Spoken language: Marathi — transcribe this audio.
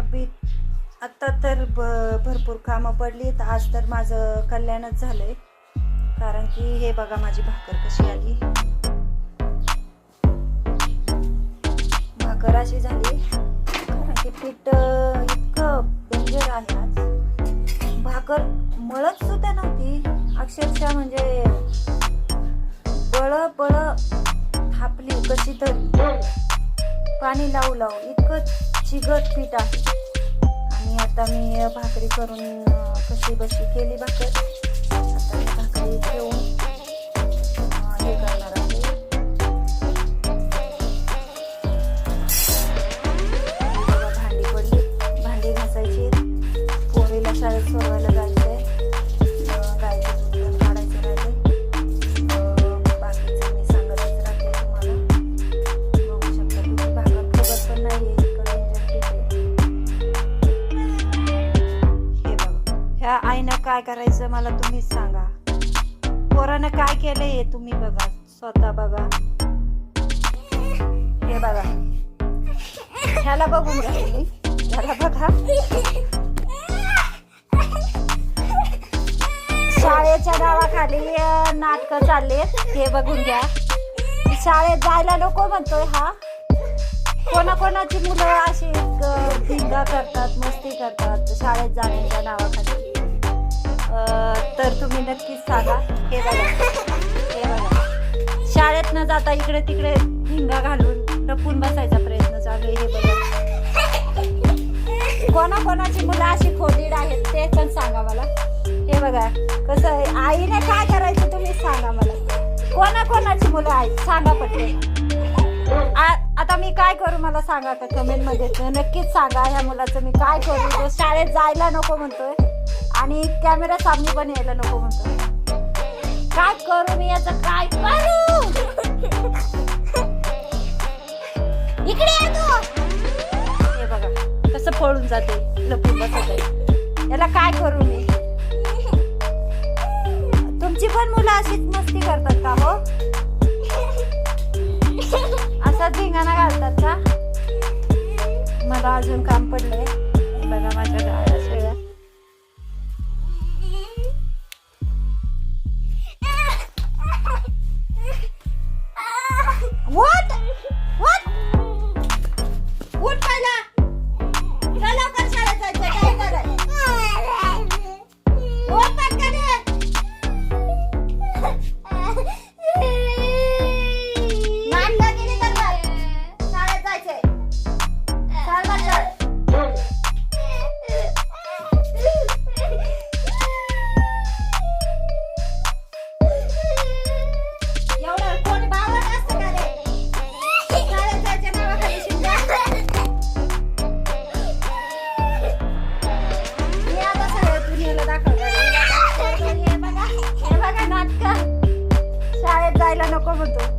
अभि आत्ता तर भरपूर कामं पडलीत. आज तर माझं कल्याणच झालंय, कारण की हे बघा माझी भाकर कशी आली. भाकर अशी झाली कारण की पीठ इतकं डेंजर आहे. आज भाकर मळत सुद्धा नव्हती, अक्षरशः म्हणजे बळ थापली कशी तर पाणी लावू इतकं चिगट पीठ आहे. आणि आता मी भाकरी करून कशी बशी केली भाकर. आता मी भाकरी घेऊन हे करणार आहे. भांडी पडली, भांडी घासायची, पोरीला शाळेत सोडवायला जायचंय, गायचं दूध काढायचं राहिले. बाकीचं मी सांगतच राहते तुम्हाला. बघू शकता तुम्ही, भाकर फुगत पण नाही. ह्या आईनं काय करायचं मला तुम्हीच सांगा. पोरानं काय केलंय हे तुम्ही बघा, स्वतः बघा. हे बघा, ह्याला बघून राहिली, ह्याला बघा. शाळेच्या नावाखाली नाटकं चाललेत, हे बघून घ्या. शाळेत जायला नको म्हणतोय हा. कोणाकोणाची मुलं अशी धिंगा करतात, मस्ती करतात शाळेत जाण्याच्या नावाखाली. तर तुम्ही नक्कीच सांगा. हे बघा, शाळेत न जाता इकडे तिकडे धिंगा घालून लपून बसायचा प्रयत्न चालू आहे. हे बघा, कोणाकोणाची मुलं अशी खोडीड आहेत ते पण सांगा मला. हे बघा कसं आहे, आईने काय करायचं तुम्ही सांगा मला. कोणाकोणाची मुलं आहेत सांगा पटकन. आता मी काय करू मला सांगा का कमेंट मध्ये नक्कीच सांगा. ह्या मुलाचं मी काय करू. तो शाळेत जायला नको म्हणतोय आणि कॅमेरा सामने पण यायला नको म्हणतोय. काय करू मी याचं, काय करू. इकडे ये तू. हे बघा कसं पळून जाते, लपून बसत आहे. याला काय करू मी. तुमची पण मुलं अशीच मस्ती करतात का हो. असा धिंगाणा घालतात का. मला अजून काम पडलंय. बघा माझ्या गाड्या सगळ्या. What? What? उठ पहिला. तुला लवकर शाळेत जायचं, काय करायचं. उठ पटकन ये. शाळेत जायला नको म्हणतो.